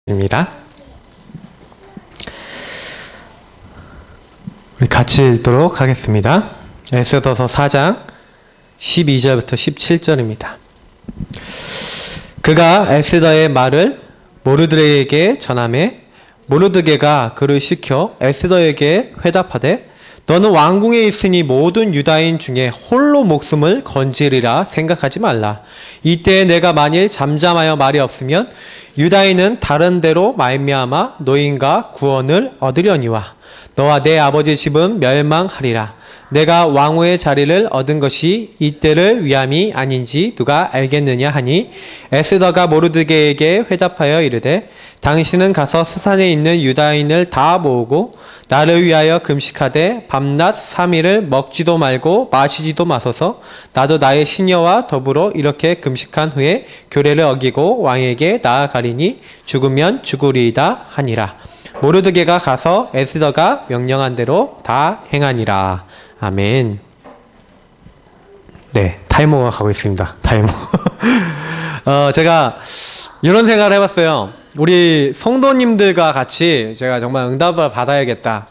입니다. 우리 같이 읽도록 하겠습니다. 에스더서 4장 12절부터 17절입니다. 그가 에스더의 말을 모르드게에게 전하매 모르드게가 그를 시켜 에스더에게 회답하되 너는 왕궁에 있으니 모든 유다인 중에 홀로 목숨을 건지리라 생각하지 말라. 이때 내가 만일 잠잠하여 말이 없으면 유다인은 다른 데로 말미암아 노임과 구원을 얻으려니와 너와 내 아버지 집은 멸망하리라. 내가 왕후의 자리를 얻은 것이 이때를 위함이 아닌지 누가 알겠느냐 하니 에스더가 모르드게에게 회답하여 이르되 당신은 가서 수산에 있는 유다인을 다 모으고 나를 위하여 금식하되 밤낮 3일을 먹지도 말고 마시지도 마소서. 나도 나의 시녀와 더불어 이렇게 금식한 후에 규례를 어기고 왕에게 나아가리니 죽으면 죽으리이다 하니라. 모르드게가 가서 에스더가 명령한 대로 다 행하니라. 아멘. 네, 타이머가 가고 있습니다. 타이머. 제가 이런 생각을 해봤어요. 우리 성도님들과 같이 제가 정말 응답을 받아야겠다.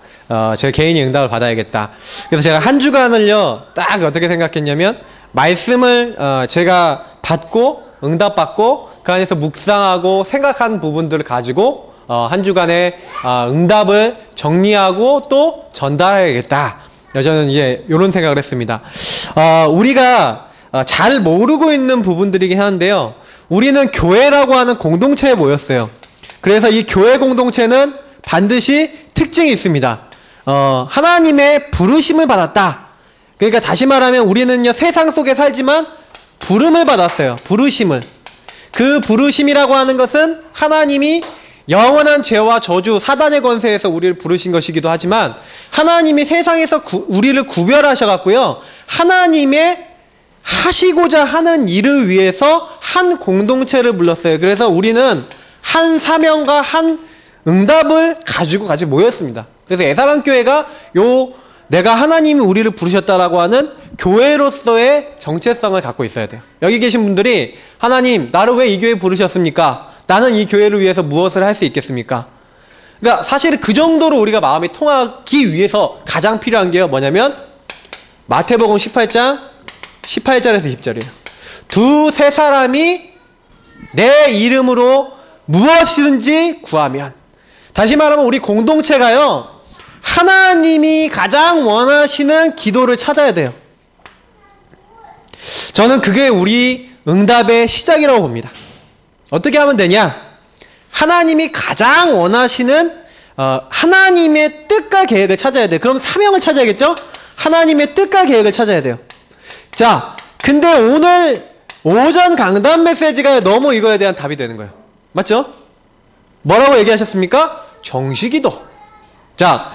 제 개인이 응답을 받아야겠다. 그래서 제가 한 주간을요, 딱 어떻게 생각했냐면, 말씀을 제가 받고, 응답받고, 그 안에서 묵상하고, 생각한 부분들을 가지고, 한 주간의 응답을 정리하고 또 전달해야겠다. 저는 이제 이런 생각을 했습니다. 우리가 잘 모르고 있는 부분들이긴 한데요. 우리는 교회라고 하는 공동체에 모였어요. 그래서 이 교회 공동체는 반드시 특징이 있습니다. 하나님의 부르심을 받았다. 그러니까 다시 말하면 우리는요, 세상 속에 살지만 부름을 받았어요. 부르심을. 그 부르심이라고 하는 것은 하나님이 영원한 죄와 저주, 사단의 권세에서 우리를 부르신 것이기도 하지만 하나님이 세상에서 우리를 구별하셔갖고요, 하나님의 하시고자 하는 일을 위해서 한 공동체를 불렀어요. 그래서 우리는 한 사명과 한 응답을 가지고 같이 모였습니다. 그래서 애사랑교회가 내가 하나님이 우리를 부르셨다라고 하는 교회로서의 정체성을 갖고 있어야 돼요. 여기 계신 분들이 하나님, 나를 왜 이 교회에 부르셨습니까? 나는 이 교회를 위해서 무엇을 할 수 있겠습니까? 그러니까 사실 그 정도로 우리가 마음이 통하기 위해서 가장 필요한 게요, 뭐냐면 마태복음 18장 18절에서 20절이에요. 두세 사람이 내 이름으로 무엇이든지 구하면, 다시 말하면 우리 공동체가요, 하나님이 가장 원하시는 기도를 찾아야 돼요. 저는 그게 우리 응답의 시작이라고 봅니다. 어떻게 하면 되냐? 하나님이 가장 원하시는 하나님의 뜻과 계획을 찾아야 돼요. 그럼 사명을 찾아야겠죠? 하나님의 뜻과 계획을 찾아야 돼요. 자, 근데 오늘 오전 강단 메시지가 너무 이거에 대한 답이 되는 거예요. 맞죠? 뭐라고 얘기하셨습니까? 정시기도. 자,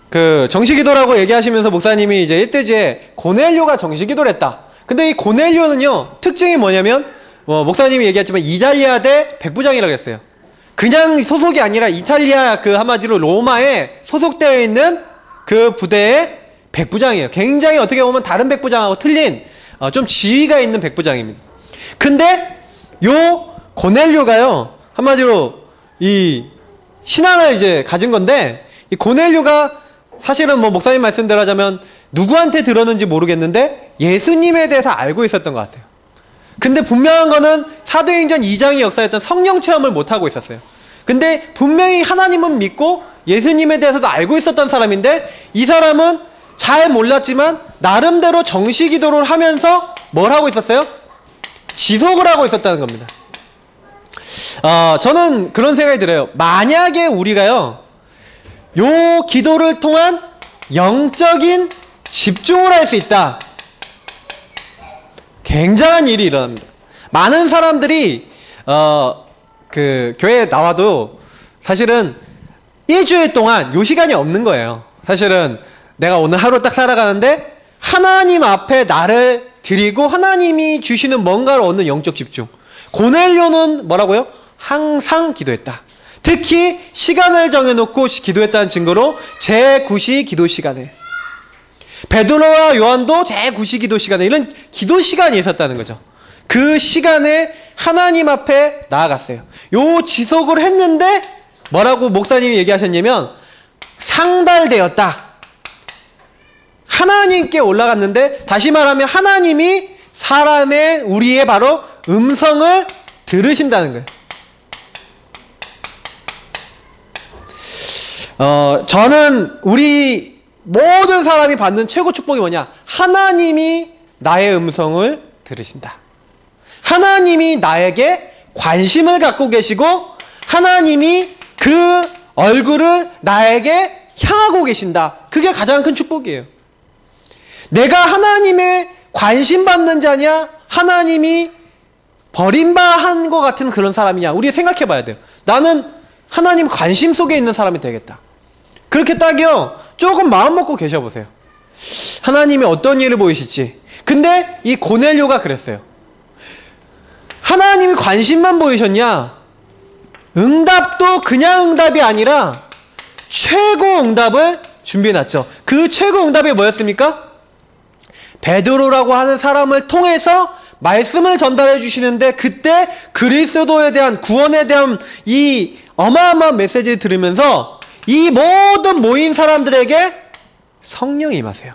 그 정시기도라고 얘기하시면서 목사님이 이제 일대지에 고넬료가 정시기도를 했다. 근데 이 고넬료는요, 특징이 뭐냐면 목사님이 얘기했지만 이탈리아 대 백부장이라고 했어요. 그냥 소속이 아니라 이탈리아 그 한마디로 로마에 소속되어 있는 그 부대의 백부장이에요. 굉장히 어떻게 보면 다른 백부장하고 틀린 좀 지위가 있는 백부장입니다. 근데 요 고넬료가요, 한마디로 이 신앙을 이제 가진 건데, 이 고넬료가 사실은 뭐 목사님 말씀대로 하자면 누구한테 들었는지 모르겠는데 예수님에 대해서 알고 있었던 것 같아요. 근데 분명한 거는 사도행전 2장이 역사했던 성령 체험을 못하고 있었어요. 근데 분명히 하나님은 믿고 예수님에 대해서도 알고 있었던 사람인데, 이 사람은 잘 몰랐지만 나름대로 정시기도를 하면서 뭘 하고 있었어요? 지속을 하고 있었다는 겁니다. 저는 그런 생각이 들어요. 만약에 우리가요, 요 기도를 통한 영적인 집중을 할 수 있다, 굉장한 일이 일어납니다. 많은 사람들이 그 교회에 나와도 사실은 일주일 동안 요 시간이 없는 거예요. 사실은 내가 오늘 하루 딱 살아가는데 하나님 앞에 나를 드리고 하나님이 주시는 뭔가를 얻는 영적 집중. 고넬료는 뭐라고요? 항상 기도했다. 특히 시간을 정해놓고 기도했다는 증거로 제9시 기도 시간에, 베드로와 요한도 제9시 기도 시간에 이런 기도 시간이 있었다는 거죠. 그 시간에 하나님 앞에 나아갔어요. 요 지속을 했는데 뭐라고 목사님이 얘기하셨냐면 상달되었다. 하나님께 올라갔는데, 다시 말하면 하나님이 사람의, 우리의 바로 음성을 들으신다는 거예요. 저는 우리 모든 사람이 받는 최고 축복이 뭐냐? 하나님이 나의 음성을 들으신다. 하나님이 나에게 관심을 갖고 계시고 하나님이 그 얼굴을 나에게 향하고 계신다. 그게 가장 큰 축복이에요. 내가 하나님의 관심 받는 자냐, 하나님이 버림받은 것 같은 그런 사람이냐, 우리 생각해 봐야 돼요. 나는 하나님 관심 속에 있는 사람이 되겠다. 그렇게 딱이요, 조금 마음 먹고 계셔보세요. 하나님이 어떤 일을 보이실지. 근데 이 고넬료가 그랬어요. 하나님이 관심만 보이셨냐? 응답도 그냥 응답이 아니라 최고 응답을 준비해놨죠. 그 최고 응답이 뭐였습니까? 베드로라고 하는 사람을 통해서 말씀을 전달해 주시는데, 그때 그리스도에 대한, 구원에 대한 이 어마어마한 메시지를 들으면서 이 모든 모인 사람들에게 성령이 임하세요.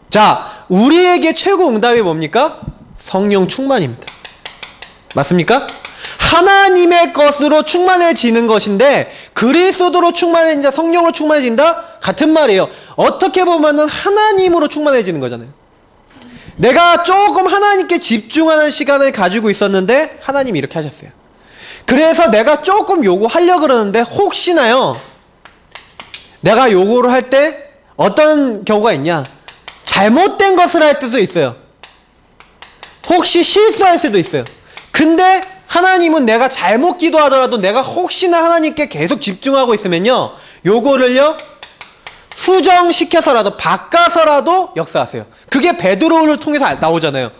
자, 우리에게 최고 응답이 뭡니까? 성령 충만입니다. 맞습니까? 하나님의 것으로 충만해지는 것인데, 그리스도로 충만해진다, 성령으로 충만해진다? 같은 말이에요. 어떻게 보면은 하나님으로 충만해지는 거잖아요. 내가 조금 하나님께 집중하는 시간을 가지고 있었는데 하나님이 이렇게 하셨어요. 그래서 내가 조금 요구하려고 그러는데, 혹시나요, 내가 요구를 할 때 어떤 경우가 있냐? 잘못된 것을 할 때도 있어요. 혹시 실수할 수도 있어요. 근데 하나님은 내가 잘못 기도하더라도 내가 혹시나 하나님께 계속 집중하고 있으면요, 요거를요 수정시켜서라도, 바꿔서라도 역사하세요. 그게 베드로를 통해서 나오잖아요.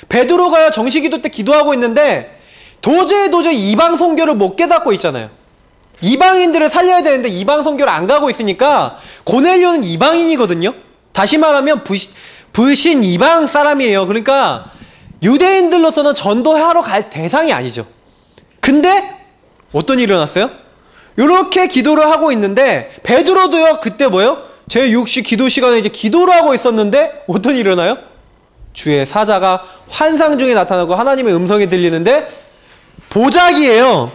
베드로가 정시기도 때 기도하고 있는데 도저히 이방 선교를 못 깨닫고 있잖아요. 이방인들을 살려야 되는데 이방 선교를 안 가고 있으니까, 고넬료는 이방인이거든요. 다시 말하면 불신 이방 사람이에요. 그러니까 유대인들로서는 전도하러 갈 대상이 아니죠. 근데 어떤 일이 일어났어요? 이렇게 기도를 하고 있는데, 베드로도요, 그때 뭐요? 제6시 기도 시간에 이제 기도를 하고 있었는데 어떤 일이 일어나요? 주의 사자가 환상 중에 나타나고 하나님의 음성이 들리는데, 보자기예요.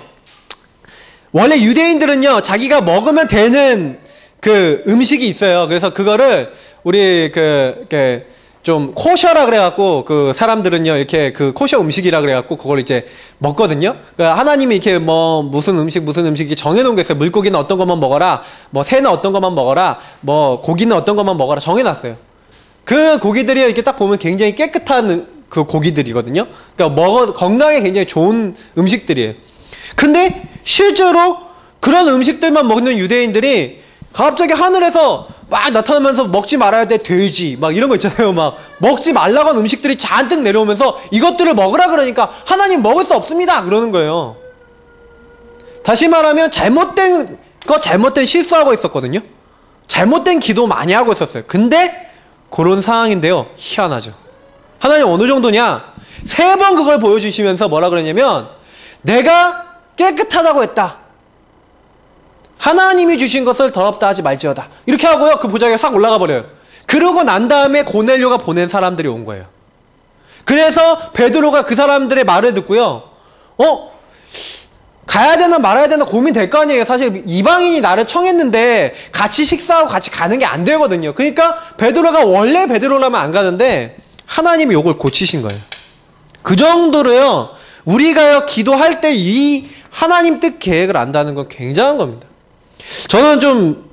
원래 유대인들은요, 자기가 먹으면 되는 그 음식이 있어요. 그래서 그거를 우리 좀 코셔라 그래갖고, 그 사람들은요 이렇게 그 코셔 음식이라 그래갖고 그걸 이제 먹거든요. 그러니까 하나님이 이렇게 뭐 무슨 음식 이렇게 정해놓은 게 있어요. 물고기는 어떤 것만 먹어라, 뭐 새는 어떤 것만 먹어라, 뭐 고기는 어떤 것만 먹어라 정해놨어요. 그 고기들이 이렇게 딱 보면 굉장히 깨끗한 그 고기들이거든요. 그러니까 건강에 굉장히 좋은 음식들이에요. 근데 실제로 그런 음식들만 먹는 유대인들이 갑자기 하늘에서 막 나타나면서 먹지 말아야 돼, 돼지 막 이런 거 있잖아요. 막 먹지 말라고 하는 음식들이 잔뜩 내려오면서 이것들을 먹으라 그러니까 하나님 먹을 수 없습니다 그러는 거예요. 다시 말하면 잘못된 실수하고 있었거든요. 잘못된 기도 많이 하고 있었어요. 근데 그런 상황인데요, 희한하죠. 하나님 어느 정도냐, 3번 그걸 보여주시면서 뭐라 그러냐면, 내가 깨끗하다고 했다, 하나님이 주신 것을 더럽다 하지 말지어다, 이렇게 하고요, 그 보자기가 싹 올라가 버려요. 그러고 난 다음에 고넬료가 보낸 사람들이 온 거예요. 그래서 베드로가 그 사람들의 말을 듣고요, 가야 되나 말아야 되나 고민될 거 아니에요. 사실 이방인이 나를 청했는데 같이 식사하고 같이 가는 게 안 되거든요. 그러니까 베드로가 원래 베드로라면 안 가는데 하나님이 요걸 고치신 거예요. 그 정도로요, 우리가요 기도할 때 이 하나님 뜻 계획을 안다는 건 굉장한 겁니다. 저는 좀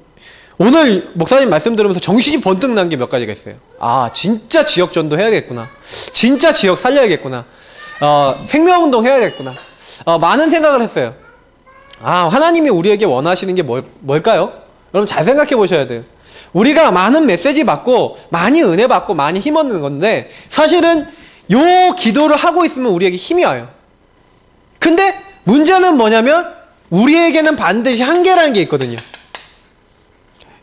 오늘 목사님 말씀 들으면서 정신이 번뜩 난 게 몇 가지가 있어요. 아, 진짜 지역 전도 해야겠구나, 진짜 지역 살려야겠구나, 생명운동 해야겠구나, 많은 생각을 했어요. 아, 하나님이 우리에게 원하시는 게 뭘까요? 여러분 잘 생각해 보셔야 돼요. 우리가 많은 메시지 받고 많이 은혜 받고 많이 힘 얻는 건데, 사실은 요 기도를 하고 있으면 우리에게 힘이 와요. 근데 문제는 뭐냐면, 우리에게는 반드시 한계라는 게 있거든요.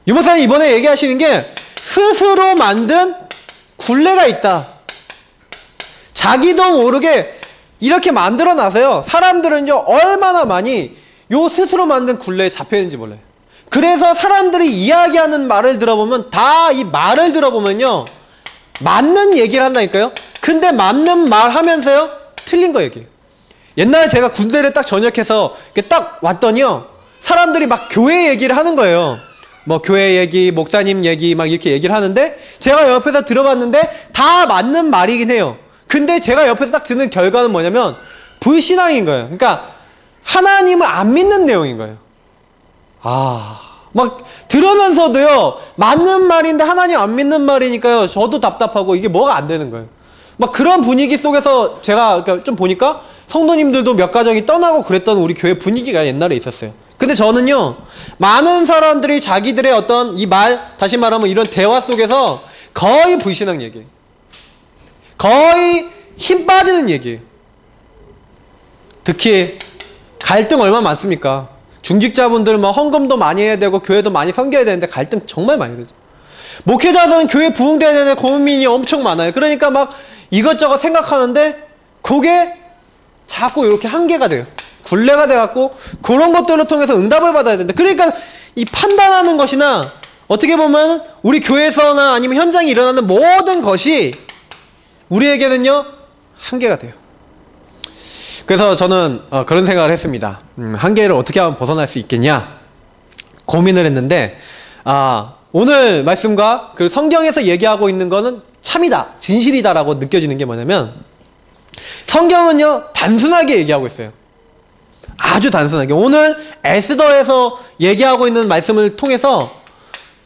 유목사님 이번에 얘기하시는 게, 스스로 만든 굴레가 있다. 자기도 모르게 이렇게 만들어놔서요. 사람들은요, 얼마나 많이 요 스스로 만든 굴레에 잡혀있는지 몰라요. 그래서 사람들이 이야기하는 말을 들어보면 다 이 말을 들어보면요. 맞는 얘기를 한다니까요. 근데 맞는 말 하면서요. 틀린 거 얘기해요. 옛날에 제가 군대를 딱 전역해서 이렇게 딱 왔더니요. 사람들이 막 교회 얘기를 하는 거예요. 뭐 교회 얘기, 목사님 얘기 막 이렇게 얘기를 하는데 제가 옆에서 들어봤는데 다 맞는 말이긴 해요. 근데 제가 옆에서 딱 듣는 결과는 뭐냐면 불신앙인 거예요. 그러니까 하나님을 안 믿는 내용인 거예요. 막 들으면서도요. 맞는 말인데 하나님 안 믿는 말이니까요. 저도 답답하고 이게 뭐가 안 되는 거예요. 막 그런 분위기 속에서 제가 그러니까 좀 보니까 성도님들도 몇 가정이 떠나고 그랬던 우리 교회 분위기가 옛날에 있었어요. 근데 저는요. 많은 사람들이 자기들의 어떤 이 말, 다시 말하면 이런 대화 속에서 거의 불신앙 얘기예요. 거의 힘 빠지는 얘기예요. 특히 갈등 얼마나 많습니까? 중직자분들 뭐 헌금도 많이 해야 되고 교회도 많이 섬겨야 되는데 갈등 정말 많이 되죠. 목회자들은 교회 부흥돼야 되는 고민이 엄청 많아요. 그러니까 막 이것저것 생각하는데 그게 자꾸 이렇게 한계가 돼요. 굴레가 돼갖고 그런 것들을 통해서 응답을 받아야 된다. 그러니까 이 판단하는 것이나 어떻게 보면 우리 교회에서나 아니면 현장에 일어나는 모든 것이 우리에게는요 한계가 돼요. 그래서 저는 그런 생각을 했습니다. 한계를 어떻게 하면 벗어날 수 있겠냐 고민을 했는데 오늘 말씀과 그 성경에서 얘기하고 있는 거는 참이다, 진실이다라고 느껴지는 게 뭐냐면 성경은요 단순하게 얘기하고 있어요. 아주 단순하게. 오늘 에스더에서 얘기하고 있는 말씀을 통해서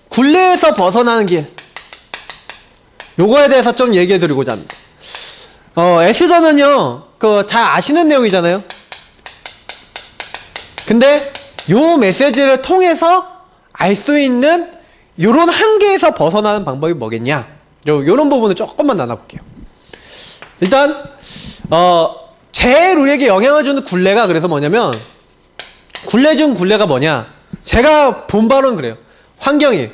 굴레에서 벗어나는 길, 요거에 대해서 좀 얘기해 드리고자 합니다. 에스더는요 잘 아시는 내용이잖아요. 근데 요 메시지를 통해서 알 수 있는 요런 한계에서 벗어나는 방법이 뭐겠냐, 요런 부분을 조금만 나눠볼게요. 일단 제일 우리에게 영향을 주는 굴레가 그래서 뭐냐면 굴레 중 굴레가 뭐냐, 제가 본 바로는 그래요. 환경이,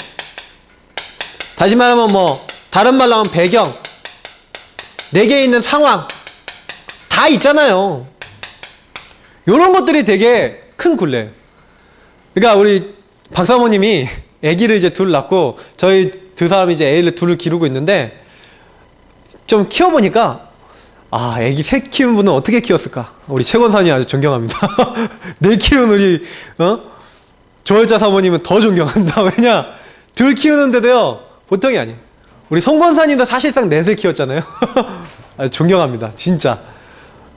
다시 말하면 뭐 다른 말로 하면 배경, 내게 있는 상황 다 있잖아요. 요런 것들이 되게 큰 굴레예요. 그러니까 우리 박사모님이 아기를 이제 둘 낳고 저희 두 사람이 이제 애를 둘을 기르고 있는데 좀 키워보니까 아기 셋 키운 분은 어떻게 키웠을까? 우리 최권사님 아주 존경합니다. 넷 키운 우리 조월자 사모님은 더 존경합니다. 왜냐? 둘 키우는데도요 보통이 아니에요. 우리 송권사님도 사실상 넷을 키웠잖아요. 존경합니다. 진짜.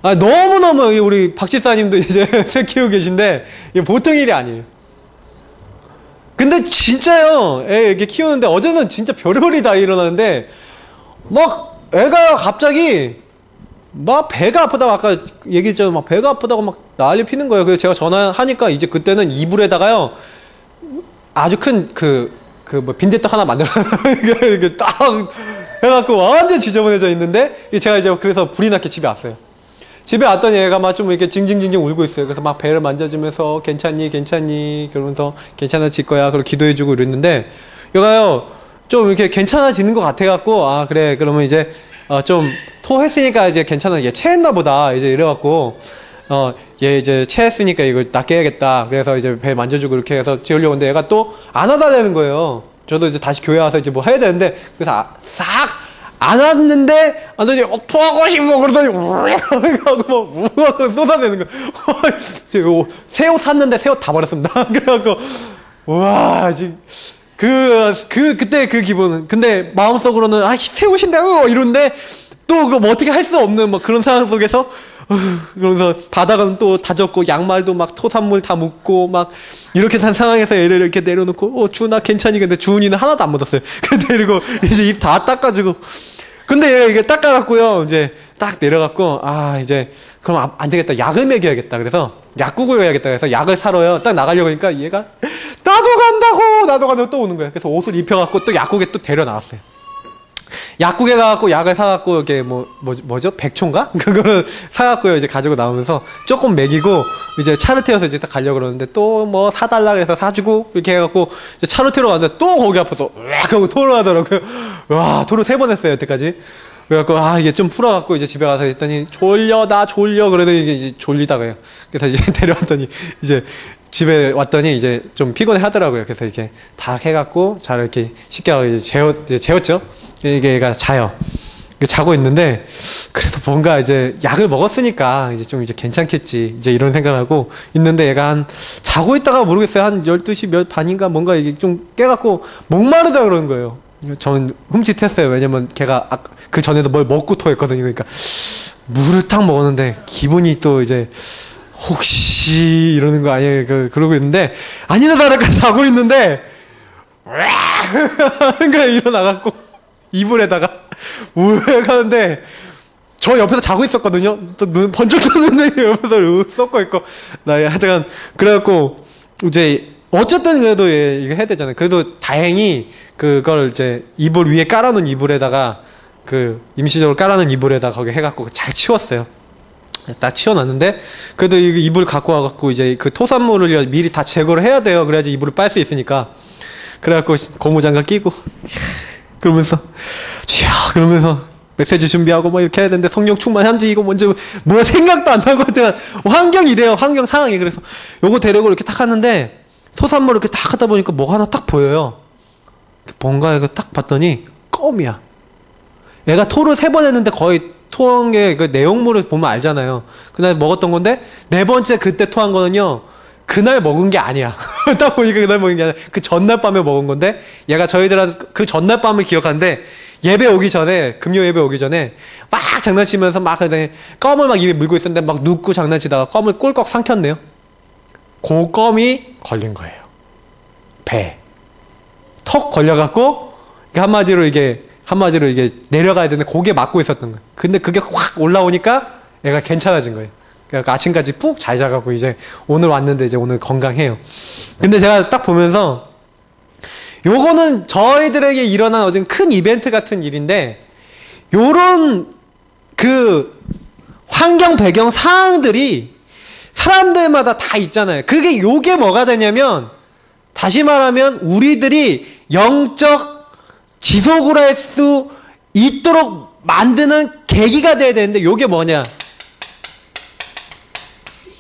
너무너무 우리 박 집사님도 이제 셋 키우고 계신데 이게 보통 일이 아니에요. 근데 진짜요. 애 이렇게 키우는데 어제는 진짜 별의별이 다 일어나는데 막 애가 갑자기 막 배가 아프다고 아까 얘기했잖아요. 막 배가 아프다고 막 난리 피는 거예요. 그래서 제가 전화하니까 이제 그때는 이불에다가요 아주 큰 뭐 빈대떡 하나 만들어 이렇게 딱 해갖고 완전 지저분해져 있는데 제가 이제 그래서 불이 났게 집에 왔어요. 집에 왔더니 얘가 막 좀 이렇게 징징징징 울고 있어요. 그래서 막 배를 만져주면서 괜찮니 그러면서 괜찮아질 거야 그리고 기도해주고 이랬는데 얘가요 좀 이렇게 괜찮아지는 것 같아갖고 그래 그러면 이제 좀 토했으니까 이제 괜찮아, 얘 체했나 보다 이제 이래갖고 얘 이제 체했으니까 이걸 낫게 해야겠다. 그래서 이제 배 만져주고 이렇게 해서 재우려고 했는데 얘가 또 안 하달라는 거예요. 저도 이제 다시 교회 와서 이제 뭐 해야 되는데 그래서 싹 안 왔는데 안더니 토하고 싶어 그러더니 하고 막 우하고 쏟아내는 거예요. 새 옷 샀는데 새 옷 다 버렸습니다. 그래갖고 우와 지금 그때 그 기분은, 근데 마음속으로는 새 옷인데 이런데 또 뭐 어떻게 할 수 없는 뭐 그런 상황 속에서 그러면서 바닥은 또 다졌고 양말도 막 토산물 다 묻고 막 이렇게 된 상황에서 얘를 이렇게 내려놓고 주은아 괜찮니? 근데 주은이는 하나도 안 묻었어요. 그리고 이제 입 다 닦아주고 근데 얘가 이게 닦아갖고요 이제 딱 내려갖고 이제 그럼 안 되겠다, 약을 먹여야겠다. 그래서 약국을 가야겠다. 그래서 약을 사러요. 딱 나가려고 하니까 얘가 나도 간다고 또 오는 거예요. 그래서 옷을 입혀갖고 또 약국에 또 데려 나왔어요. 약국에 가갖고 약을 사갖고 이렇게 뭐죠? 백초인가? 그거를 사갖고요 이제 가지고 나오면서 조금 먹이고 이제 차를 태워서 이제 딱 가려고 그러는데 또 뭐 사달라 해서 사주고 이렇게 해갖고 이제 차로 태우러 갔는데 또 거기 앞에서 으악 하고 토를 하더라고요. 와, 토를 3번 했어요 여태까지. 그래갖고 이게 좀 풀어갖고 이제 집에 가서 했더니 나 졸려 그러더니 이제 졸리다가요. 그래서 이제 데려왔더니 이제 집에 왔더니 이제 좀 피곤해 하더라고요. 그래서 이렇게 다 해갖고 잘 이렇게 쉽게 하고 이제 재웠죠. 이게 얘가 자요. 자고 있는데 그래서 뭔가 이제 약을 먹었으니까 이제 좀 이제 괜찮겠지 이제 이런 생각을 하고 있는데 얘가 자고 있다가 모르겠어요. 한 12시 몇 반인가 뭔가 이게 좀 깨갖고 목마르다 그러는 거예요. 저는 흠칫했어요. 왜냐면 걔가 그 전에도 뭘 먹고 토했거든요. 그러니까 물을 딱 먹었는데 기분이 또 이제 혹시 이러는 거 아니에요. 그러고 있는데 아니나 다를까 자고 있는데 그러니까 일어나갖고 이불에다가 물 가는데 저 옆에서 자고 있었거든요. 또 눈 번쩍 떴는데 옆에서 썩고 있고 나 하여튼 그래갖고 이제 어쨌든 그래도 이거 해야 되잖아요. 그래도 다행히 그걸 이제 이불 위에 깔아놓은 이불에다가 그 임시적으로 깔아놓은 이불에다가 거기 해갖고 잘 치웠어요. 딱 치워놨는데 그래도 이불 갖고 와갖고 이제 그 토산물을 미리 다 제거를 해야 돼요. 그래야지 이불을 빨 수 있으니까. 그래갖고 고무장갑 끼고 그러면서 그러면서 메시지 준비하고 뭐 이렇게 해야 되는데 성령 충만한지 이거 먼저 뭐 생각도 안 나고 하여튼 환경이 이래요. 환경 상황이. 그래서 요거 데리고 이렇게 딱 하는데 토산물 이렇게 딱 하다 보니까 뭐가 하나 딱 보여요. 뭔가 이거 딱 봤더니 껌이야. 얘가 토를 3번 했는데 거의 토한 게 그 내용물을 보면 알잖아요. 그날 먹었던 건데 4번째 그때 토한 거는요. 그날 먹은 게 아니야. 딱 보니까 그날 먹은 게 아니야. 그 전날 밤에 먹은 건데 얘가 저희들한테 그 전날 밤을 기억하는데 예배 오기 전에 금요 예배 오기 전에 막 장난치면서 막 껌을 막 입에 물고 있었는데 막 눕고 장난치다가 껌을 꿀꺽 삼켰네요. 그 껌이 걸린 거예요. 배에 턱 걸려갖고 한마디로 이게 내려가야 되는데 고개 막고 있었던 거예요. 근데 그게 확 올라오니까 얘가 괜찮아진 거예요. 그러니까 아침까지 푹 잘 자갖고 이제 오늘 왔는데 이제 오늘 건강해요. 근데 제가 딱 보면서 요거는 저희들에게 일어난 어떤 큰 이벤트 같은 일인데 요런 그 환경 배경 상황들이 사람들마다 다 있잖아요. 그게 요게 뭐가 되냐면 다시 말하면 우리들이 영적 지속을 할 수 있도록 만드는 계기가 돼야 되는데 요게 뭐냐?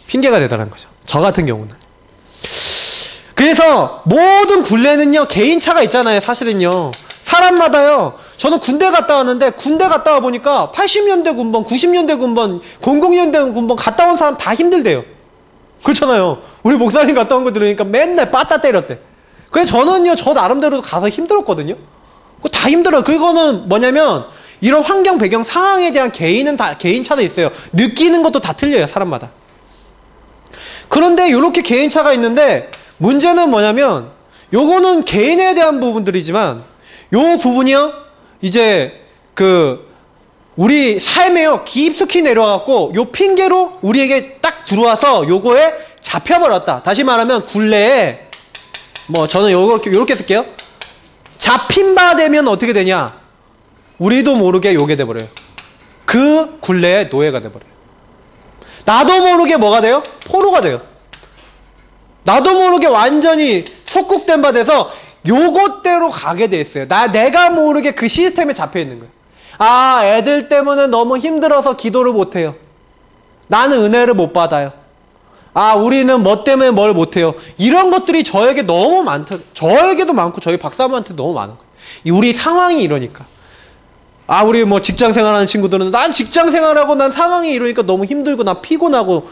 핑계가 되더라는 거죠. 저 같은 경우는. 그래서 모든 굴레는요 개인차가 있잖아요. 사실은요 사람마다요. 저는 군대 갔다 왔는데 군대 갔다 와 보니까 80년대 군번 90년대 군번 00년대 군번 갔다 온 사람 다 힘들대요. 그렇잖아요. 우리 목사님 갔다 온 거 들으니까 맨날 빠따 때렸대. 그래서 저는요 저 나름대로 가서 힘들었거든요. 그거 다 힘들어요. 그거는 뭐냐면 이런 환경 배경 상황에 대한 개인차도 있어요. 느끼는 것도 다 틀려요. 사람마다. 그런데 이렇게 개인차가 있는데 문제는 뭐냐면 요거는 개인에 대한 부분들이지만 요 부분이요 이제 우리 삶에요 깊숙이 내려와갖고 요 핑계로 우리에게 딱 들어와서 요거에 잡혀버렸다. 다시 말하면 굴레에 뭐 저는 요렇게 쓸게요. 잡힌 바 되면 어떻게 되냐? 우리도 모르게 요게 돼버려요. 그 굴레에 노예가 돼버려요. 나도 모르게 뭐가 돼요? 포로가 돼요. 나도 모르게 완전히 속국된 바 돼서 요것대로 가게 돼 있어요. 내가 모르게 그 시스템에 잡혀 있는 거예요. 아, 애들 때문에 너무 힘들어서 기도를 못해요. 나는 은혜를 못 받아요. 아, 우리는 뭐 때문에 뭘 못해요. 이런 것들이 저에게 너무 저에게도 많고 저희 박사모한테 너무 많은 거예요. 우리 상황이 이러니까. 아, 우리 뭐 직장 생활하는 친구들은 난 직장 생활하고 난 상황이 이러니까 너무 힘들고 난 피곤하고.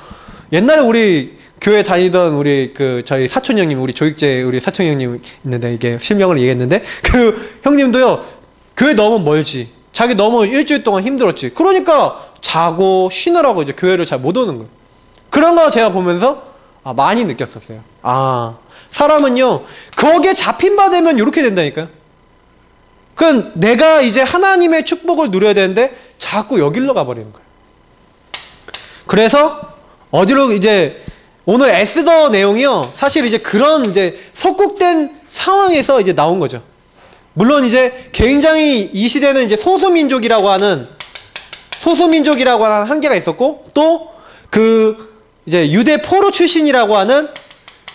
옛날에 우리 교회 다니던 우리 저희 사촌 형님, 우리 조익재 우리 사촌 형님 있는데 이게 실명을 얘기했는데 그 형님도요 교회 너무 멀지. 자기 너무 일주일 동안 힘들었지. 그러니까 자고 쉬느라고 이제 교회를 잘 못 오는 거예요. 그런 거 제가 보면서 많이 느꼈었어요. 사람은요 거기에 잡힌 바 되면 이렇게 된다니까요. 그건 내가 이제 하나님의 축복을 누려야 되는데 자꾸 여길로 가버리는 거예요. 그래서 어디로 이제 오늘 에스더 내용이요 사실 이제 그런 이제 석국된 상황에서 이제 나온 거죠. 물론 이제 굉장히 이 시대는 이제 소수민족이라고 하는 한계가 있었고 또 이제 유대 포로 출신이라고 하는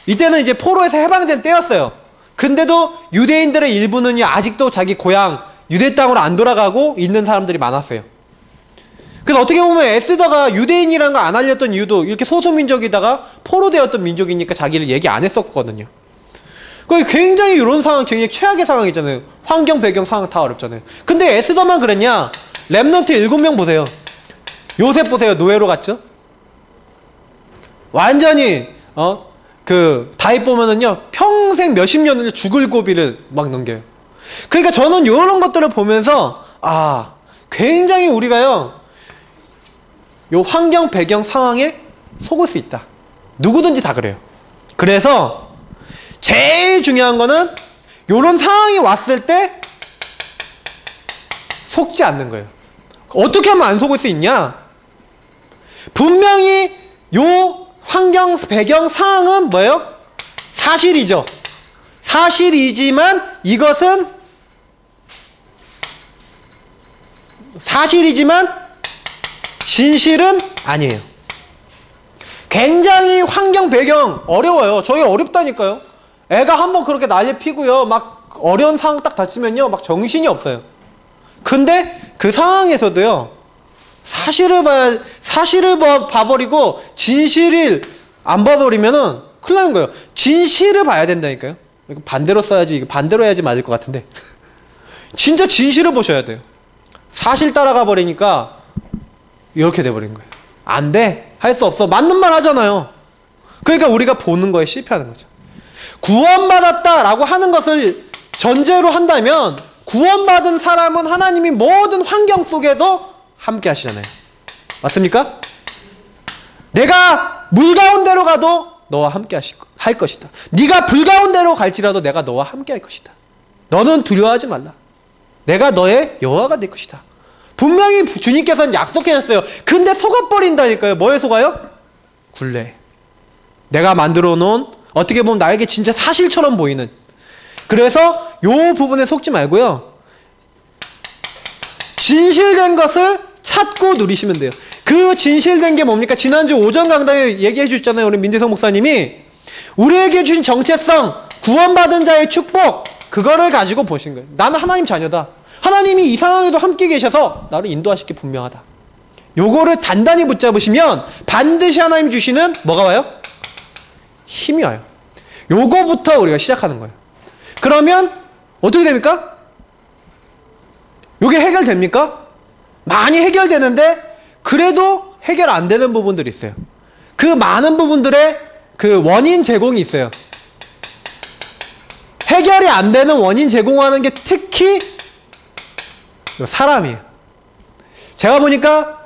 이때는 이제 포로에서 해방된 때였어요. 근데도 유대인들의 일부는요 아직도 자기 고향 유대 땅으로 안 돌아가고 있는 사람들이 많았어요. 그래서 어떻게 보면 에스더가 유대인이라는 걸 안 알렸던 이유도 이렇게 소수민족이다가 포로되었던 민족이니까 자기를 얘기 안 했었거든요. 굉장히 이런 상황, 굉장히 최악의 상황이잖아요. 환경, 배경, 상황 다 어렵잖아요. 근데 에스더만 그랬냐? 렘넌트 7명 보세요. 요셉 보세요. 노예로 갔죠? 완전히 다윗 보면은요, 평생 몇십 년을 죽을 고비를 막 넘겨요. 그러니까 저는 이런 것들을 보면서 굉장히 우리가요, 요 환경, 배경, 상황에 속을 수 있다. 누구든지 다 그래요. 그래서 제일 중요한 거는 요런 상황이 왔을 때 속지 않는 거예요. 어떻게 하면 안 속을 수 있냐? 분명히 요 환경, 배경, 상황은 뭐예요? 사실이죠. 사실이지만 이것은 진실은 아니에요. 굉장히 환경, 배경 어려워요. 저희 어렵다니까요. 애가 한번 그렇게 난리 피고요. 막 어려운 상황 딱 닥치면요, 막 정신이 없어요. 근데 그 상황에서도요, 사실을 봐버리고 진실을 안 봐버리면은 큰일 나는 거예요. 진실을 봐야 된다니까요. 이거 반대로 써야지, 이거 반대로 해야지 맞을 것 같은데. 진짜 진실을 보셔야 돼요. 사실 따라가 버리니까 이렇게 돼버린 거예요. 안 돼. 할 수 없어. 맞는 말 하잖아요. 그러니까 우리가 보는 거에 실패하는 거죠. 구원받았다라고 하는 것을 전제로 한다면 구원받은 사람은 하나님이 모든 환경 속에도 함께 하시잖아요. 맞습니까? 내가 물 가운데로 가도 너와 함께 할 것이다. 네가 불 가운데로 갈지라도 내가 너와 함께 할 것이다. 너는 두려워하지 말라. 내가 너의 여호와가 될 것이다. 분명히 주님께서는 약속해놨어요. 근데 속아버린다니까요. 뭐에 속아요? 굴레. 내가 만들어 놓은, 어떻게 보면 나에게 진짜 사실처럼 보이는. 그래서 요 부분에 속지 말고요, 진실된 것을 찾고 누리시면 돼요. 그 진실된 게 뭡니까? 지난주 오전 강당에 얘기해 주셨잖아요. 우리 민대성 목사님이 우리에게 주신 정체성, 구원받은 자의 축복, 그거를 가지고 보신 거예요. 나는 하나님 자녀다. 하나님이 이 상황에도 함께 계셔서 나를 인도하실 게 분명하다. 요거를 단단히 붙잡으시면 반드시 하나님 주시는 뭐가 와요? 힘이 와요. 요거부터 우리가 시작하는 거예요. 그러면 어떻게 됩니까? 요게 해결됩니까? 많이 해결되는데 그래도 해결 안 되는 부분들이 있어요. 그 많은 부분들의 그 원인 제공이 있어요. 해결이 안 되는 원인 제공하는 게 특히 사람이에요. 제가 보니까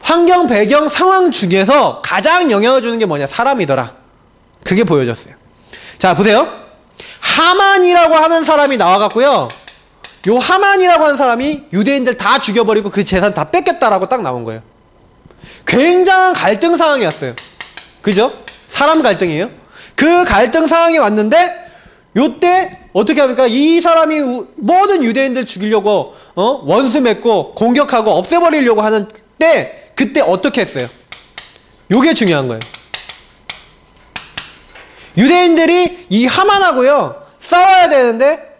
환경, 배경, 상황 중에서 가장 영향을 주는 게 뭐냐? 사람이더라. 그게 보여졌어요. 자, 보세요. 하만이라고 하는 사람이 나와갖고요, 요 하만이라고 하는 사람이 유대인들 다 죽여버리고 그 재산 다 뺏겠다라고 딱 나온 거예요. 굉장한 갈등 상황이었어요. 그죠? 사람 갈등이에요. 그 갈등 상황이 왔는데 요때 어떻게 합니까? 이 사람이 모든 유대인들 죽이려고 원수 맺고 공격하고 없애버리려고 하는 때, 그때 어떻게 했어요? 요게 중요한 거예요. 유대인들이 이 하만하고요 싸워야 되는데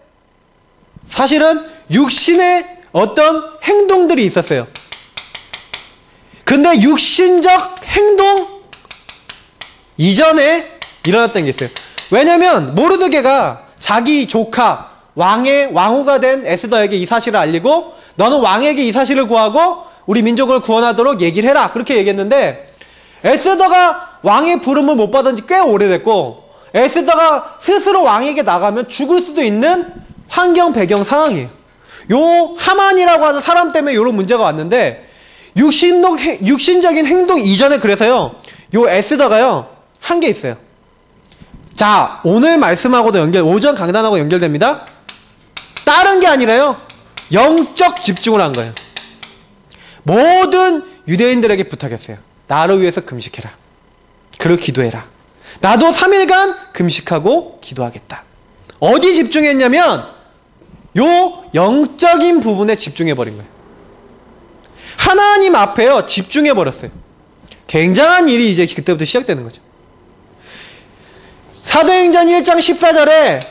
사실은 육신의 어떤 행동들이 있었어요. 근데 육신적 행동 이전에 일어났던 게 있어요. 왜냐면 모르드게가 자기 조카 왕후가 된 에스더에게 이 사실을 알리고, 너는 왕에게 이 사실을 구하고 우리 민족을 구원하도록 얘기를 해라, 그렇게 얘기했는데, 에스더가 왕의 부름을 못 받은 지 꽤 오래됐고, 에스더가 스스로 왕에게 나가면 죽을 수도 있는 환경, 배경, 상황이에요. 요 하만이라고 하는 사람 때문에 이런 문제가 왔는데, 육신적인 행동 이전에 그래서요, 요 에스더가요 한 게 있어요. 자, 오늘 말씀하고도 오전 강단하고 연결됩니다. 다른 게 아니라요, 영적 집중을 한 거예요. 모든 유대인들에게 부탁했어요. 나를 위해서 금식해라. 그리고 기도해라. 나도 3일간 금식하고 기도하겠다. 어디 집중했냐면 요 영적인 부분에 집중해버린 거예요. 하나님 앞에요 집중해버렸어요. 굉장한 일이 이제 그때부터 시작되는 거죠. 사도행전 1장 14절에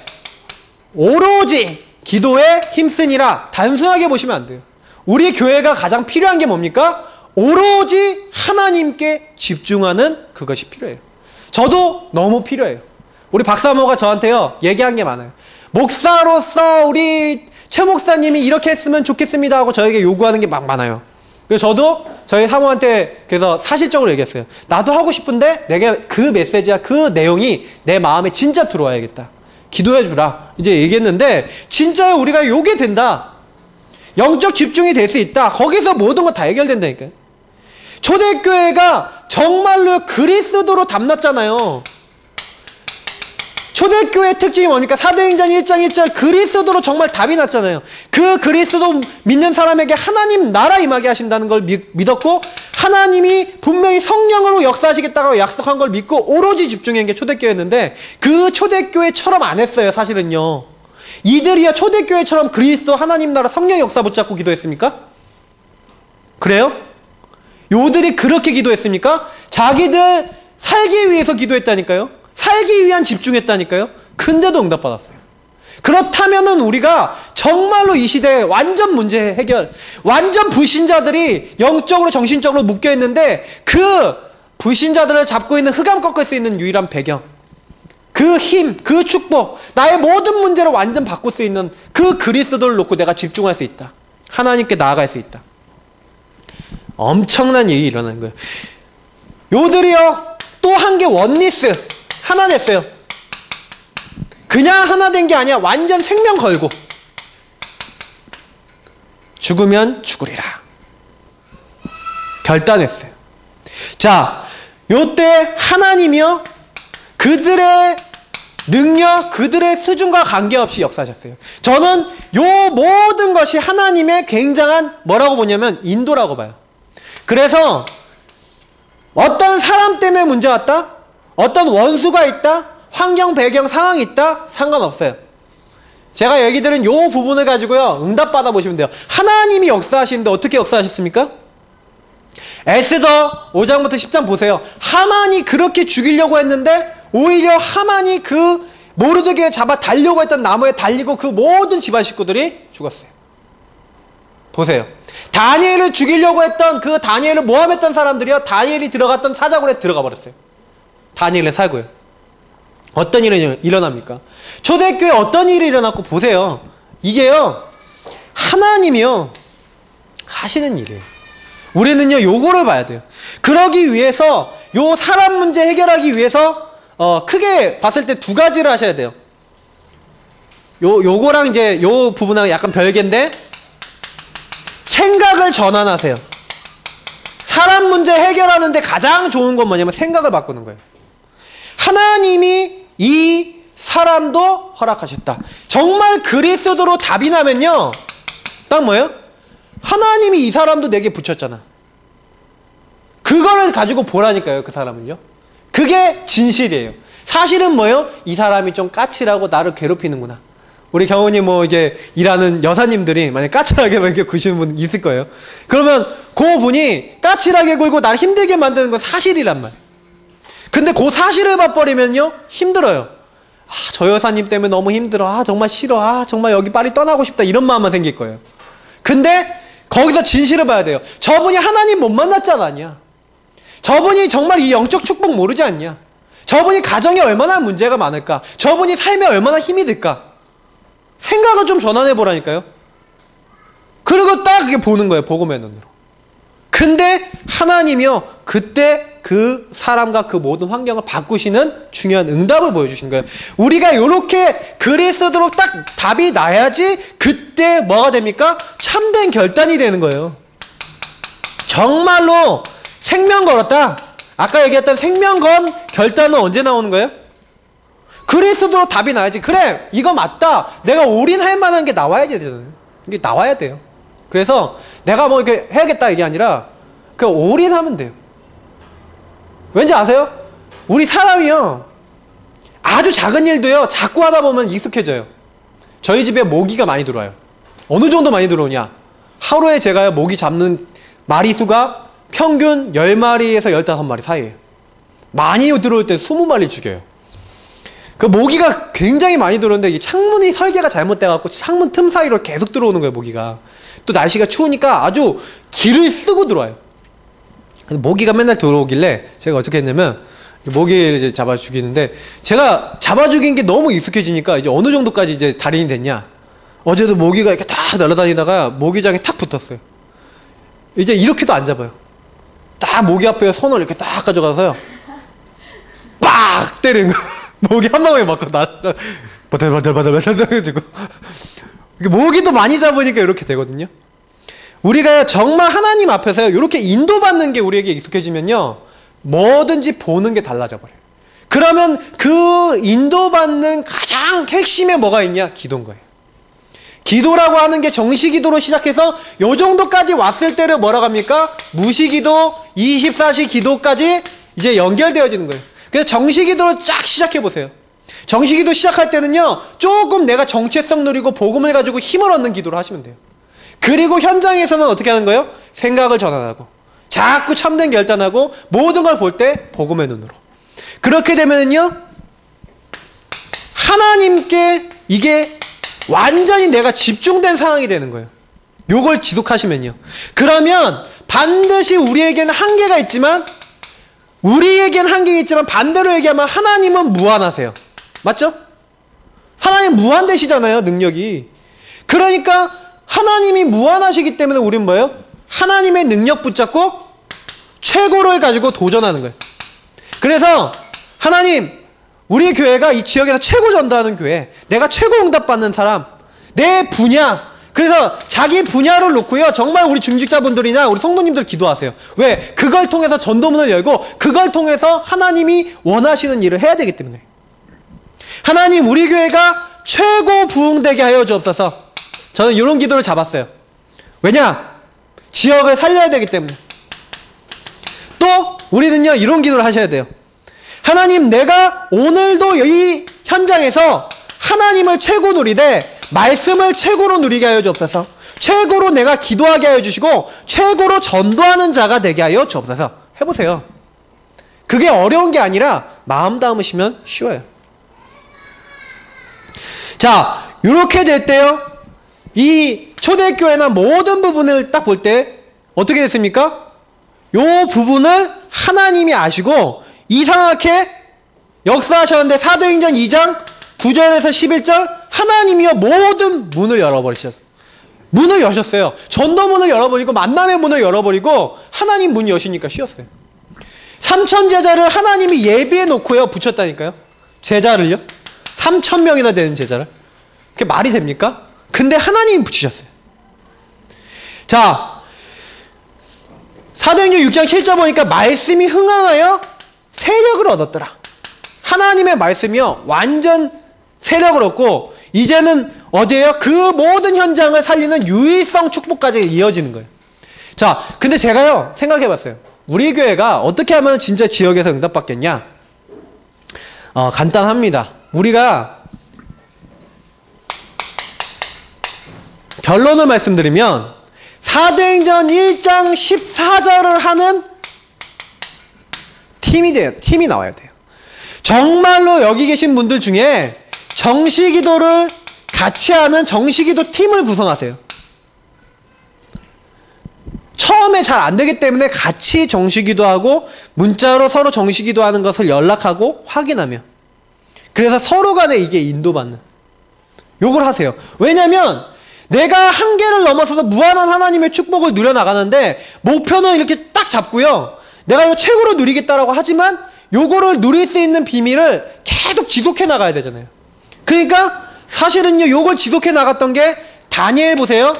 오로지 기도에 힘쓰니라 단순하게 보시면 안 돼요. 우리 교회가 가장 필요한 게 뭡니까? 오로지 하나님께 집중하는 그것이 필요해요. 저도 너무 필요해요. 우리 박사모가 저한테요 얘기한 게 많아요. 목사로서 우리 최 목사님이 이렇게 했으면 좋겠습니다 하고 저에게 요구하는 게 막 많아요. 그래서 저도 저희 사모한테 그래서 사실적으로 얘기했어요. 나도 하고 싶은데 내가 그 메시지와 그 내용이 내 마음에 진짜 들어와야겠다. 기도해 주라. 이제 얘기했는데 진짜 우리가 요게 된다. 영적 집중이 될 수 있다. 거기서 모든 거 다 해결된다니까요. 초대교회가 정말로 그리스도로 담났잖아요. 초대교회의 특징이 뭡니까? 사도행전 1장 1절 그리스도로 정말 답이 났잖아요. 그 그리스도 믿는 사람에게 하나님 나라 임하게 하신다는 걸 믿었고 하나님이 분명히 성령으로 역사하시겠다고 약속한 걸 믿고 오로지 집중한 게 초대교회였는데 그 초대교회처럼 안 했어요. 사실은요. 이들이야 초대교회처럼 그리스도 하나님 나라 성령 역사 붙잡고 기도했습니까? 그래요? 요들이 그렇게 기도했습니까? 자기들 살기 위해서 기도했다니까요. 살기 위한 집중했다니까요. 근데도 응답받았어요. 그렇다면은 우리가 정말로 이 시대에 완전 문제 해결, 완전 불신자들이 영적으로 정신적으로 묶여있는데 그 불신자들을 잡고 있는 흑암 꺾을 수 있는 유일한 배경, 그 힘, 그 축복, 나의 모든 문제를 완전 바꿀 수 있는 그 그리스도를 놓고 내가 집중할 수 있다. 하나님께 나아갈 수 있다. 엄청난 일이 일어나는 거예요. 요들이요 또 한 게 원리스 하나 됐어요. 그냥 하나 된 게 아니야. 완전 생명 걸고 죽으면 죽으리라 결단했어요. 자, 요때 하나님이요 그들의 능력, 그들의 수준과 관계없이 역사하셨어요. 저는 요 모든 것이 하나님의 굉장한 뭐라고 보냐면 인도라고 봐요. 그래서 어떤 사람 때문에 문제 왔다? 어떤 원수가 있다? 환경, 배경, 상황이 있다? 상관없어요. 제가 얘기 드린 요 부분을 가지고요 응답 받아보시면 돼요. 하나님이 역사하시는데 어떻게 역사하셨습니까? 에스더 5장부터 10장 보세요. 하만이 그렇게 죽이려고 했는데 오히려 하만이 그 모르드게를 잡아 달려고 했던 나무에 달리고 그 모든 집안 식구들이 죽었어요. 보세요. 다니엘을 죽이려고 했던 그 다니엘을 모함했던 사람들이요 다니엘이 들어갔던 사자굴에 들어가 버렸어요. 다니엘의 살고요. 어떤 일이 일어납니까? 초대교회에 어떤 일이 일어났고 보세요. 이게요 하나님이요 하시는 일이에요. 우리는요 요거를 봐야 돼요. 그러기 위해서 요 사람 문제 해결하기 위해서 크게 봤을 때 두 가지를 하셔야 돼요. 요거랑 이제 요 부분하고 약간 별개인데 생각을 전환하세요. 사람 문제 해결하는데 가장 좋은 건 뭐냐면 생각을 바꾸는 거예요. 하나님이 이 사람도 허락하셨다. 정말 그리스도로 답이 나면요 딱 뭐예요? 하나님이 이 사람도 내게 붙였잖아. 그거를 가지고 보라니까요. 그 사람은요. 그게 진실이에요. 사실은 뭐예요? 이 사람이 좀 까칠하고 나를 괴롭히는구나. 우리 경훈이 뭐 이게 일하는 여사님들이 만약 까칠하게 막 이렇게 구시는 분 있을 거예요. 그러면 그 분이 까칠하게 굴고 나를 힘들게 만드는 건 사실이란 말. 근데 그 사실을 봐버리면요 힘들어요. 아, 저 여사님 때문에 너무 힘들어. 아, 정말 싫어. 아, 정말 여기 빨리 떠나고 싶다. 이런 마음만 생길 거예요. 근데 거기서 진실을 봐야 돼요. 저분이 하나님 못 만났잖아, 아니야. 저분이 정말 이 영적 축복 모르지 않냐. 저분이 가정에 얼마나 문제가 많을까. 저분이 삶에 얼마나 힘이 들까. 생각을 좀 전환해 보라니까요. 그리고 딱 이게 보는 거예요. 복음의 눈으로. 근데 하나님이요 그때 그 사람과 그 모든 환경을 바꾸시는 중요한 응답을 보여주신 거예요. 우리가 이렇게 그리스도로 딱 답이 나야지 그때 뭐가 됩니까? 참된 결단이 되는 거예요. 정말로 생명 걸었다. 아까 얘기했던 생명 건 결단은 언제 나오는 거예요? 그리스도로 답이 나야지. 그래 이거 맞다. 내가 올인할 만한 게 나와야 되잖아요. 이게 나와야 돼요. 그래서 내가 뭐 이렇게 해야겠다 이게 아니라 그 올인하면 돼요. 왠지 아세요? 우리 사람이요 아주 작은 일도요 자꾸 하다 보면 익숙해져요. 저희 집에 모기가 많이 들어와요. 어느 정도 많이 들어오냐, 하루에 제가요 모기 잡는 마리수가 평균 10마리에서 15마리 사이에요. 많이 들어올 때 20마리 죽여요. 그 모기가 굉장히 많이 들어오는데 이 창문이 설계가 잘못돼갖고 창문 틈 사이로 계속 들어오는 거예요, 모기가. 또 날씨가 추우니까 아주 기를 쓰고 들어와요. 근데 모기가 맨날 들어오길래 제가 어떻게 했냐면 모기를 이제 잡아 죽이는데, 제가 잡아 죽인 게 너무 익숙해지니까 이제 어느 정도까지 이제 달인이 됐냐. 어제도 모기가 이렇게 딱 날아다니다가 모기장에 탁 붙었어요. 이제 이렇게도 안 잡아요. 딱 모기 앞에 손을 이렇게 딱 가져가서요. 빡! 때리는 거. 모기 한 방울에 맞고 바들바들바들바들 해가지고. 모기도 많이 잡으니까 이렇게 되거든요. 우리가 정말 하나님 앞에서요, 이렇게 인도받는 게 우리에게 익숙해지면요, 뭐든지 보는 게 달라져 버려요. 그러면 그 인도받는 가장 핵심에 뭐가 있냐? 기도인 거예요. 기도라고 하는 게 정시기도로 시작해서 요 정도까지 왔을 때를 뭐라고 합니까? 무시기도, 24시 기도까지 이제 연결되어지는 거예요. 그래서 정시기도로 쫙 시작해보세요. 정시기도 시작할 때는요, 조금 내가 정체성 누리고 복음을 가지고 힘을 얻는 기도를 하시면 돼요. 그리고 현장에서는 어떻게 하는 거예요? 생각을 전환하고 자꾸 참된 결단하고 모든 걸 볼 때 복음의 눈으로. 그렇게 되면요, 하나님께 이게 완전히 내가 집중된 상황이 되는 거예요. 요걸 지속하시면요. 그러면 반드시 우리에게는 한계가 있지만, 반대로 얘기하면 하나님은 무한하세요. 맞죠? 하나님 무한되시잖아요, 능력이. 그러니까 하나님이 무한하시기 때문에 우린 뭐예요? 하나님의 능력 붙잡고 최고를 가지고 도전하는 거예요. 그래서 하나님, 우리 교회가 이 지역에서 최고 전도하는 교회, 내가 최고 응답받는 사람, 내 분야, 그래서 자기 분야를 놓고요, 정말 우리 중직자분들이나 우리 성도님들 기도하세요. 왜? 그걸 통해서 전도문을 열고 그걸 통해서 하나님이 원하시는 일을 해야 되기 때문에. 하나님, 우리 교회가 최고 부흥되게 하여 주옵소서. 저는 이런 기도를 잡았어요. 왜냐? 지역을 살려야 되기 때문에. 또 우리는요, 이런 기도를 하셔야 돼요. 하나님, 내가 오늘도 이 현장에서 하나님을 최고 누리되 말씀을 최고로 누리게 하여 주옵소서. 최고로 내가 기도하게 하여 주시고 최고로 전도하는 자가 되게 하여 주옵소서. 해보세요. 그게 어려운 게 아니라 마음 담으시면 쉬워요. 자, 이렇게 될 때요, 이 초대교회나 모든 부분을 딱 볼 때 어떻게 됐습니까? 요 부분을 하나님이 아시고 이상하게 역사하셨는데, 사도행전 2장 9절에서 11절, 하나님이요 모든 문을 열어버리셨어요. 문을 여셨어요. 전도문을 열어버리고 만남의 문을 열어버리고 하나님 문 여시니까 쉬었어요. 3,000 제자를 하나님이 예비해 놓고요 붙였다니까요. 제자를요. 3,000명이나 되는 제자를. 그게 말이 됩니까? 근데 하나님이 붙이셨어요. 자, 사도행전 6장 7절 보니까 말씀이 흥황하여 세력을 얻었더라. 하나님의 말씀이요 완전 세력을 얻고 이제는 어디에요? 그 모든 현장을 살리는 유일성 축복까지 이어지는 거예요. 자, 근데 제가요 생각해봤어요. 우리 교회가 어떻게 하면 진짜 지역에서 응답받겠냐? 간단합니다. 우리가 결론을 말씀드리면 사도행전 1장 14절을 하는 팀이 나와야 돼요. 정말로 여기 계신 분들 중에 정시기도를 같이 하는 정시기도 팀을 구성하세요. 처음에 잘 안 되기 때문에 같이 정시기도하고 문자로 서로 정시기도하는 것을 연락하고 확인하며, 그래서 서로 간에 이게 인도받는 요걸 하세요. 왜냐면 내가 한계를 넘어서서 무한한 하나님의 축복을 누려나가는데 목표는 이렇게 딱 잡고요, 내가 이거 최고로 누리겠다라고 하지만 요거를 누릴 수 있는 비밀을 계속 지속해 나가야 되잖아요. 그러니까 사실은요, 요걸 지속해 나갔던 게 다니엘 보세요.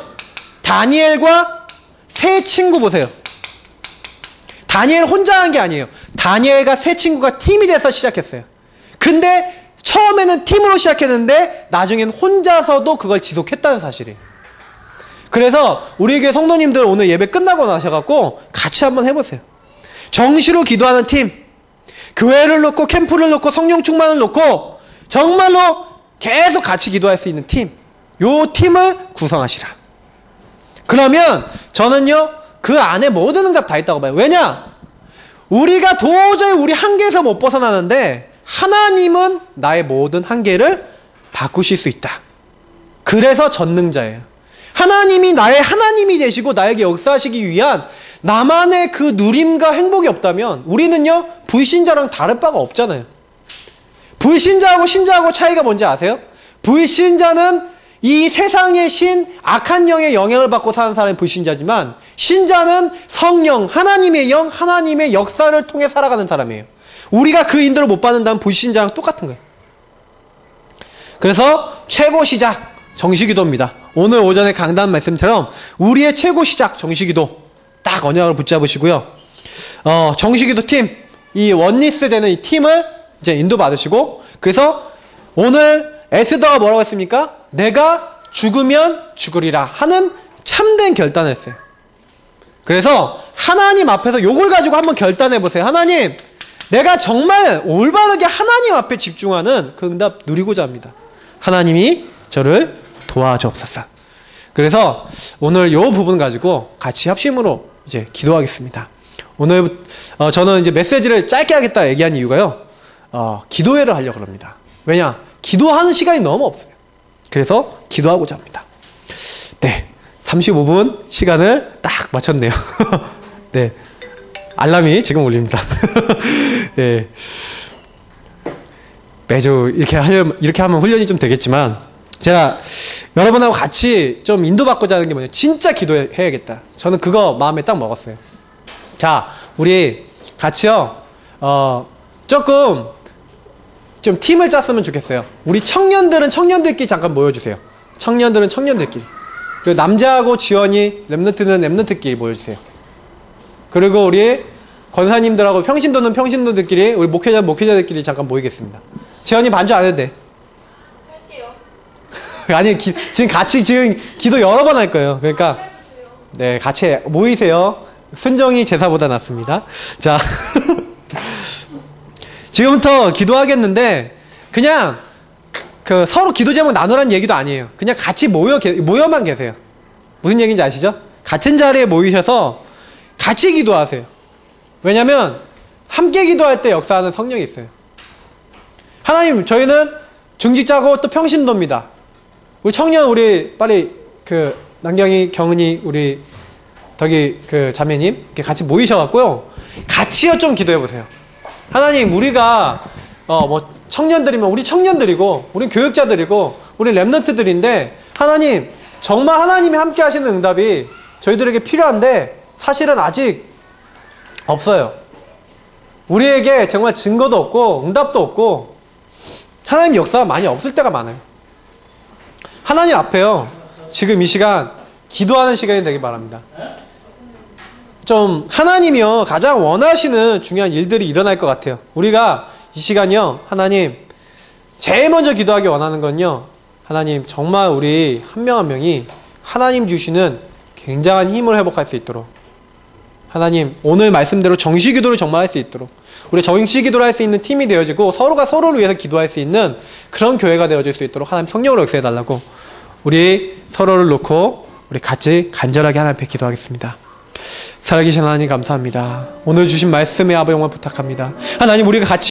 다니엘과 세 친구 보세요. 다니엘 혼자 한 게 아니에요. 다니엘과 세 친구가 팀이 돼서 시작했어요. 근데 처음에는 팀으로 시작했는데 나중엔 혼자서도 그걸 지속했다는 사실이에요. 그래서 우리 교회 성도님들 오늘 예배 끝나고 나셔갖고 같이 한번 해보세요. 정시로 기도하는 팀, 교회를 놓고 캠프를 놓고 성령 충만을 놓고 정말로 계속 같이 기도할 수 있는 팀, 요 팀을 구성하시라. 그러면 저는요 그 안에 모든 응답 다 있다고 봐요. 왜냐? 우리가 도저히 우리 한계에서 못 벗어나는데 하나님은 나의 모든 한계를 바꾸실 수 있다. 그래서 전능자예요. 하나님이 나의 하나님이 되시고 나에게 역사하시기 위한 나만의 그 누림과 행복이 없다면 우리는요, 불신자랑 다를 바가 없잖아요. 불신자하고 신자하고 차이가 뭔지 아세요? 불신자는 이 세상의 신, 악한 영의 영향을 받고 사는 사람이 불신자지만, 신자는 성령, 하나님의 영, 하나님의 역사를 통해 살아가는 사람이에요. 우리가 그 인도를 못 받는다면 불신자랑 똑같은 거예요. 그래서 최고 시작, 정시기도입니다. 오늘 오전에 강단 말씀처럼 우리의 최고 시작, 정시기도 딱 언약을 붙잡으시고요. 정시기도 팀, 이 원리스 되는 이 팀을 이제 인도받으시고, 그래서 오늘 에스더가 뭐라고 했습니까? 내가 죽으면 죽으리라 하는 참된 결단을 했어요. 그래서 하나님 앞에서 요걸 가지고 한번 결단해 보세요. 하나님, 내가 정말 올바르게 하나님 앞에 집중하는 그 응답 누리고자 합니다. 하나님이 저를 도와주옵소서. 그래서 오늘 요 부분 가지고 같이 협심으로 이제 기도하겠습니다. 오늘 저는 이제 메시지를 짧게 하겠다 얘기한 이유가요, 기도회를 하려고 합니다. 왜냐? 기도하는 시간이 너무 없어요. 그래서 기도하고자 합니다. 네, 35분 시간을 딱 맞췄네요. 네, 알람이 지금 울립니다. 네, 매주 이렇게 하면 훈련이 좀 되겠지만, 제가 여러분하고 같이 좀 인도받고자 하는 게 뭐냐, 진짜 기도해야겠다. 저는 그거 마음에 딱 먹었어요. 자, 우리 같이요, 조금 좀 팀을 짰으면 좋겠어요. 우리 청년들은 청년들끼리 잠깐 모여주세요. 청년들은 청년들끼리. 그리고 남자하고 지원이, 랩런트는 랩런트끼리 모여주세요. 그리고 우리 권사님들하고 평신도는 평신도들끼리, 우리 목회자들끼리 잠깐 모이겠습니다. 지원이 반주 안 해도 돼. 할게요. 아니, 지금 기도 여러 번 할 거예요. 그러니까, 네, 같이 모이세요. 순종이 제사보다 낫습니다. 자. 지금부터 기도하겠는데, 그냥 서로 기도 제목 나누라는 얘기도 아니에요. 그냥 같이 모여만 계세요. 무슨 얘기인지 아시죠? 같은 자리에 모이셔서 같이 기도하세요. 왜냐면 함께 기도할 때 역사하는 성령이 있어요. 하나님, 저희는 중직자고 또 평신도입니다. 우리 청년, 우리 빨리 남경이, 경은이, 우리 덕이 자매님 이렇게 같이 모이셔갖고요, 같이요 좀 기도해보세요. 하나님, 우리가 청년들이면 우리 청년들이고, 우리 교육자들이고, 우리 랩런트들인데, 하나님, 정말 하나님이 함께 하시는 응답이 저희들에게 필요한데 사실은 아직 없어요. 우리에게 정말 증거도 없고 응답도 없고 하나님 역사가 많이 없을 때가 많아요. 하나님 앞에요, 지금 이 시간 기도하는 시간이 되길 바랍니다. 좀 하나님이요 가장 원하시는 중요한 일들이 일어날 것 같아요. 우리가 이 시간이요, 하나님 제일 먼저 기도하기 원하는 건요, 하나님 정말 우리 한 명 한 명이 하나님 주시는 굉장한 힘을 회복할 수 있도록, 하나님 오늘 말씀대로 정시기도를 정말 할 수 있도록, 우리 정시기도를 할 수 있는 팀이 되어지고 서로가 서로를 위해서 기도할 수 있는 그런 교회가 되어질 수 있도록 하나님 성령으로 역사해달라고, 우리 서로를 놓고 우리 같이 간절하게 하나님 앞에 기도하겠습니다. 살아계신 하나님 감사합니다. 오늘 주신 말씀의 아버 영광 부탁합니다. 하나님, 우리가 같이